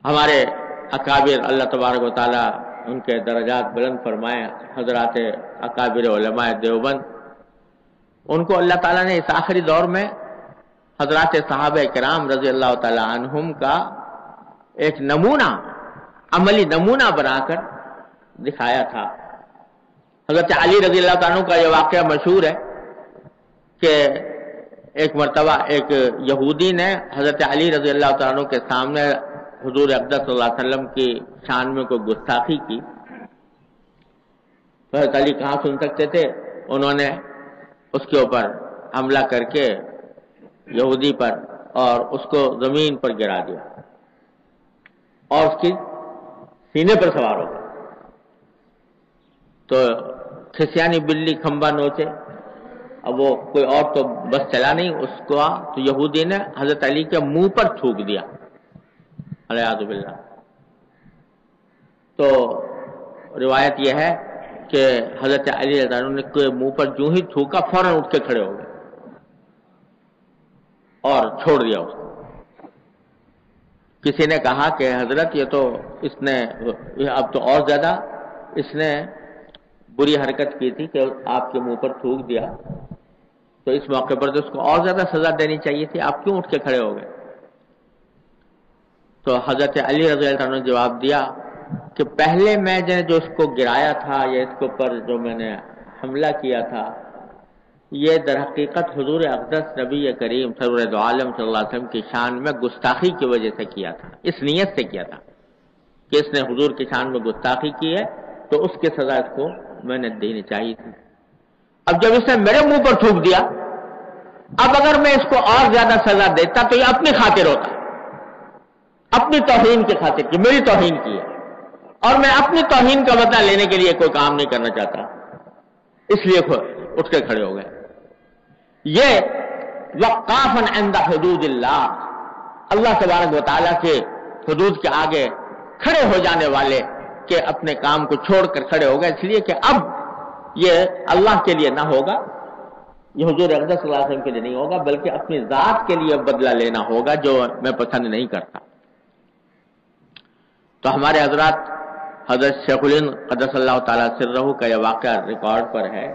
ہمارے اکابر اللہ تبارک و تعالیٰ ان کے درجات بلند فرمائے، حضرات اکابر علماء دیوبند، ان کو اللہ تعالیٰ نے اس آخری دور میں حضرات صحابہ کرام رضی اللہ تعالیٰ عنہم کا ایک نمونہ، عملی نمونہ بنا کر دکھایا تھا۔ حضرت علی رضی اللہ تعالیٰ عنہ کا یہ واقعہ مشہور ہے کہ ایک مرتبہ ایک یہودی نے حضرت علی رضی اللہ تعالیٰ عنہ کے سامنے حضور اقدس صلی اللہ علیہ وسلم کی شان میں کوئی گستاخی کی۔ حضرت علی کہاں سن سکتے تھے؟ انہوں نے اس کے اوپر حملہ کر کے یہودی پر اور اس کو زمین پر گرا دیا اور اس کی سینے پر سوار ہو گیا۔ تو کھسیانی بلی کھمبا نوچے، اب وہ کوئی اور تو بس چلا نہیں اس کو، تو یہودی نے حضرت علی کے منہ پر تھوک دیا، الیاذ باللہ۔ تو روایت یہ ہے کہ حضرت علی رضی اللہ عنہ نے کے منہ پر جو ہی تھوکا فوراً اٹھ کے کھڑے ہو گئے اور چھوڑ دیا اس کو۔ کسی نے کہا کہ حضرت یہ تو اس نے اب تو اور زیادہ اس نے بری حرکت کی تھی کہ آپ کے منہ پر تھوک دیا، تو اس موقع پر تو اس کو اور زیادہ سزا دینی چاہیے تھی، آپ کیوں اٹھ کے کھڑے ہو گئے؟ تو حضرت علی رضی اللہ عنہ نے جواب دیا کہ پہلے میں نے جو اس کو گرایا تھا یا اس کے اوپر جو میں نے حملہ کیا تھا، یہ در حقیقت حضور اقدس نبی کریم سرور دو عالم صلی اللہ علیہ وسلم کی شان میں گستاخی کی وجہ سے کیا تھا، اس نیت سے کیا تھا کہ اس نے حضور کی شان میں گستاخی کی ہے تو اس کی سزا اس کو میں نے دینی چاہیے تھی۔ اب جب اس نے میرے منہ پر تھوک دیا، اب اگر میں اس کو اور زیادہ سزا دیتا تو یہ اپنی خاطر ہوتا، اپنی توہین کی خاطر کی، میری توہین کی ہے، اور میں اپنی توہین کا بدلہ لینے کے لیے کوئی کام نہیں کرنا چاہتا، اس لیے اٹھ کے کھڑے ہو گئے۔ یہ وقافاً عند حدود اللہ، اللہ تبارک و تعالیٰ کے حدود کے آگے کھڑے ہو جانے والے کہ اپنے کام کو چھوڑ کر کھڑے ہو گئے، اس لیے کہ اب یہ اللہ کے لیے نہ ہوگا، یہ حضور اقدس صلی اللہ علیہ وسلم کے لیے نہیں ہوگا، بلکہ اپنی ذات کے لیے بدلہ لینا ہوگا جو میں پسند نہیں کرتا۔ تو ہمارے حضرات حضرت شیخ الہند قدس اللہ تعالیٰ سرہ کا یہ واقعہ ریکارڈ پر ہے،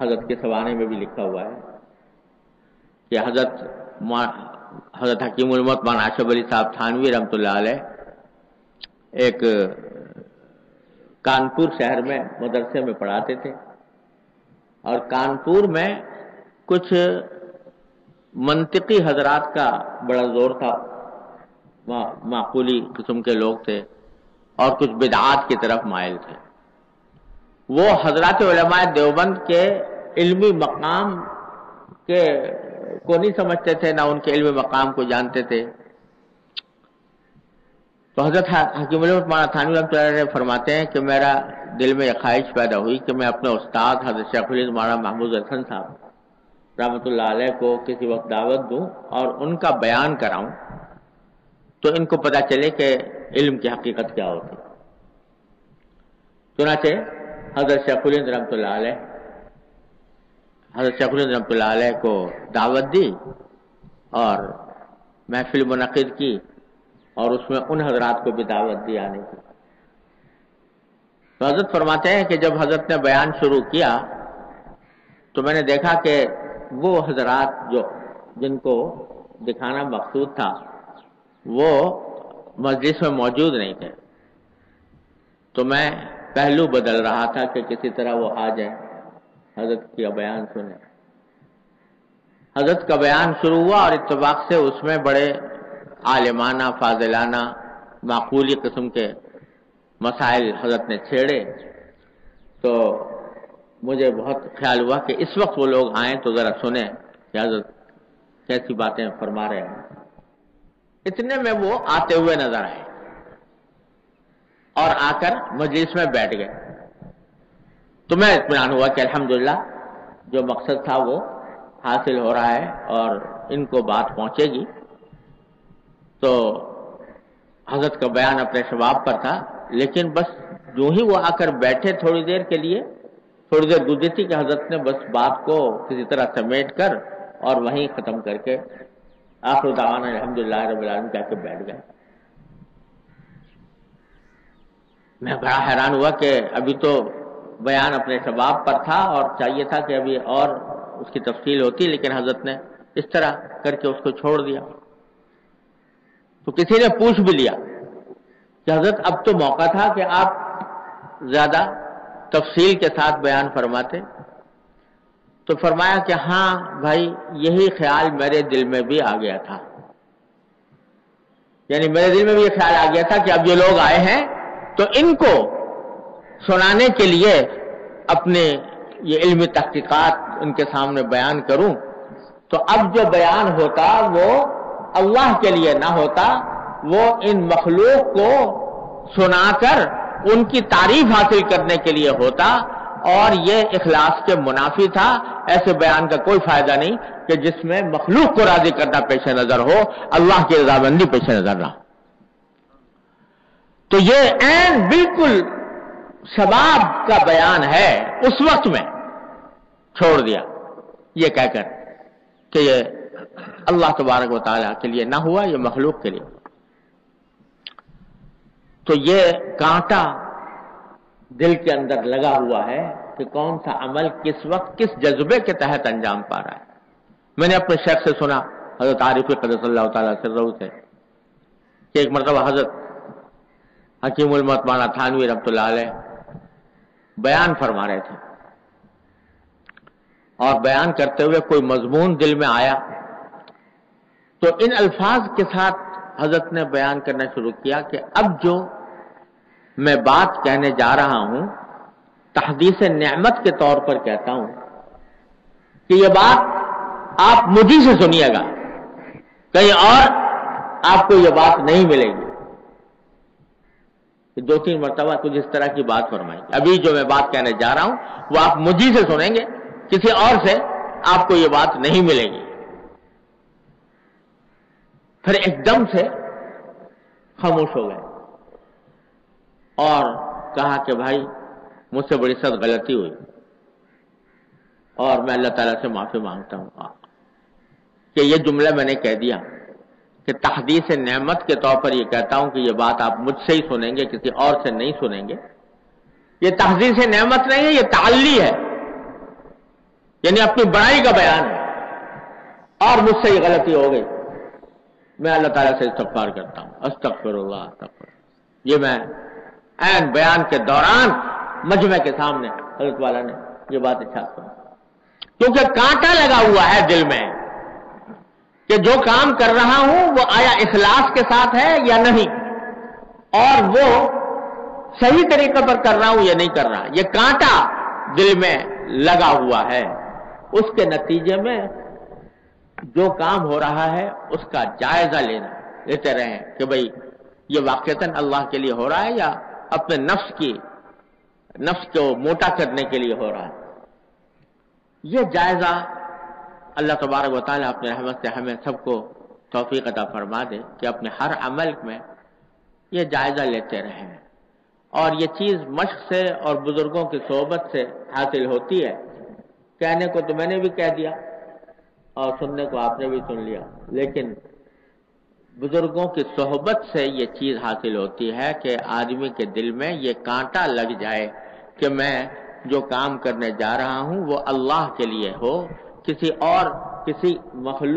حضرت کے سوانے میں بھی لکھا ہوا ہے کہ حضرت حکیم الامت مولانا اشرف علی صاحب تھانوی رحمۃ اللہ علیہ ایک کانپور شہر میں مدرسے میں پڑھاتے تھے، اور کانپور میں کچھ منطقی حضرات کا بڑا زور تھا، معقولی قسم کے لوگ تھے اور کچھ بدعات کی طرف مائل تھے۔ وہ حضرات علماء دیوبند کے علمی مقام کو نہیں سمجھتے تھے، نہ ان کے علمی مقام کو جانتے تھے۔ تو حضرت حکیم الامت مولانا تھانوی رحمۃ اللہ علیہ فرماتے ہیں کہ میرا دل میں یہ خواہش پیدا ہوئی کہ میں اپنے استاد حضرت شیخ الہند مولانا محمود حسن صاحب رحمۃ اللہ علیہ کو کسی وقت دعوت دوں اور ان کا بیان کراؤں تو ان کو پتہ چلے کہ علم کی حقیقت کیا ہوتی۔ چنانچہ حضرت شیخ الہند رحمۃ اللہ علیہ کو دعوت دی اور محفل منعقد کی، اور اس میں ان حضرات کو بھی دعوت دی آنے کی۔ تو حضرت فرماتے ہیں کہ جب حضرت نے بیان شروع کیا تو میں نے دیکھا کہ وہ حضرات جن کو دکھانا مقصود تھا وہ مجلس میں موجود نہیں تھے، تو میں پہلو بدل رہا تھا کہ کسی طرح وہ آ جائیں، حضرت کا بیان سنیں۔ حضرت کا بیان شروع ہوا اور اتفاق سے اس میں بڑے عالمانہ، فاضلانہ، معقولی قسم کے مسائل حضرت نے چھیڑے، تو مجھے بہت خیال ہوا کہ اس وقت وہ لوگ آئیں تو ذرا سنیں کہ حضرت کیسی باتیں فرما رہے ہیں۔ اتنے میں وہ آتے ہوئے نظر آئے اور آ کر مجلس میں بیٹھ گئے، تو میں اطمینان ہوا کہ الحمدللہ جو مقصد تھا وہ حاصل ہو رہا ہے اور ان کو بات پہنچے گی۔ تو حضرت کا بیان اپنے شباب پر تھا، لیکن بس جو ہی وہ آ کر بیٹھے تھوڑی دیر کے لیے، تھوڑی دیر گزری تھی کہ حضرت نے بس بات کو کسی طرح سمیٹ کر اور وہیں ختم کر کے آخر دعوانا الحمدللہ رب العالمین کہہ کے بیٹھ گئے۔ میں بڑا حیران ہوا کہ ابھی تو بیان اپنے شباب پر تھا اور چاہیے تھا کہ ابھی اور اس کی تفصیل ہوتی، لیکن حضرت نے اس طرح کر کے اس کو چھوڑ دیا۔ تو کسی نے پوچھ بھی لیا کہ حضرت اب تو موقع تھا کہ آپ زیادہ تفصیل کے ساتھ بیان فرماتے، تو فرمایا کہ ہاں بھائی یہی خیال میرے دل میں بھی آ گیا تھا، یعنی میرے دل میں بھی یہ خیال آ گیا تھا کہ اب یہ لوگ آئے ہیں تو ان کو سنانے کے لیے اپنے یہ علمی تحقیقات ان کے سامنے بیان کروں، تو اب جو بیان ہوتا وہ اللہ کے لیے نہ ہوتا، وہ ان مخلوق کو سنا کر ان کی تعریف حاصل کرنے کے لیے ہوتا، اور یہ اخلاص کے منافی تھا۔ ایسے بیان کا کوئی فائدہ نہیں کہ جس میں مخلوق کو راضی کرنا پیش نظر ہو، اللہ کی رضامندی پیش نظر نہ ہو۔ تو یہ عین بالکل شباب کا بیان ہے، اس وقت میں چھوڑ دیا یہ کہہ کر کہ یہ اللہ تبارک و تعالیٰ کے لیے نہ ہوا، یہ مخلوق کے لیے۔ تو یہ کانٹا دل کے اندر لگا ہوا ہے کہ کون سا عمل کس وقت کس جذبے کے تحت انجام پا رہا ہے۔ میں نے اپنے شیخ سے سنا، حضرت عارف قدس اللہ تعالیٰ سرہ سے، کہ ایک مرتبہ حضرت حکیم المت مولانا تھانوی رحمۃ اللہ علیہ بیان فرما رہے تھے، اور بیان کرتے ہوئے کوئی مضمون دل میں آیا تو ان الفاظ کے ساتھ حضرت نے بیان کرنا شروع کیا کہ اب جو میں بات کہنے جا رہا ہوں تحدیث نعمت کے طور پر کہتا ہوں کہ یہ بات آپ مجھے سے سنیے گا، کہیں اور آپ کو یہ بات نہیں ملے گی۔ دو تین مرتبہ کچھ اس طرح کی بات فرمائی، ابھی جو میں بات کہنے جا رہا ہوں وہ آپ مجھے سے سنیں گے، کسی اور سے آپ کو یہ بات نہیں ملے گی۔ پھر ایک دم سے خاموش ہو گئے اور کہا کہ بھائی مجھ سے بڑی سخت غلطی ہوئی اور میں اللہ تعالیٰ سے معافی مانگتا ہوں کہ یہ جملہ میں نے کہہ دیا کہ تحدیث نعمت کے طور پر یہ کہتا ہوں کہ یہ بات آپ مجھ سے ہی سنیں گے، کسی اور سے نہیں سنیں گے۔ یہ تحدیث نعمت نہیں ہے، یہ تعلی ہے، یعنی اپنی بڑائی کا بیان ہے، اور مجھ سے یہ غلطی ہو گئی، میں اللہ تعالیٰ سے استغفار کرتا ہوں، استغفر اللہ استغفر۔ یہ میں عین بیان کے دوران مجمع کے سامنے حضرت والا نے یہ بات ارشاد فرمائی، کیونکہ کانٹا لگا ہوا ہے دل میں کہ جو کام کر رہا ہوں وہ آیا اخلاص کے ساتھ ہے یا نہیں، اور وہ صحیح طریقے پر کر رہا ہوں یا نہیں کر رہا، یہ کانٹا دل میں لگا ہوا ہے۔ اس کے نتیجے میں جو کام ہو رہا ہے اس کا جائزہ لیتے رہیں کہ بھئی یہ واقعتاً اللہ کے لیے ہو رہا ہے یا اپنے نفس کو موٹا کرنے کے لیے ہو رہا ہے۔ یہ جائزہ اللہ تبارک و تعالیٰ اپنے رحمت سے ہمیں سب کو توفیق عطا فرما دے کہ اپنے ہر عمل میں یہ جائزہ لیتے رہیں، اور یہ چیز مشق سے اور بزرگوں کی صحبت سے حاصل ہوتی ہے۔ کہنے کو تو میں نے بھی کہہ دیا اور سننے کو آپ نے بھی سن لیا، لیکن بزرگوں کی صحبت سے یہ چیز حاصل ہوتی ہے کہ آدمی کے دل میں یہ کانٹا لگ جائے کہ میں جو کام کرنے جا رہا ہوں وہ اللہ کے لیے ہو، کسی اور کسی مخلوق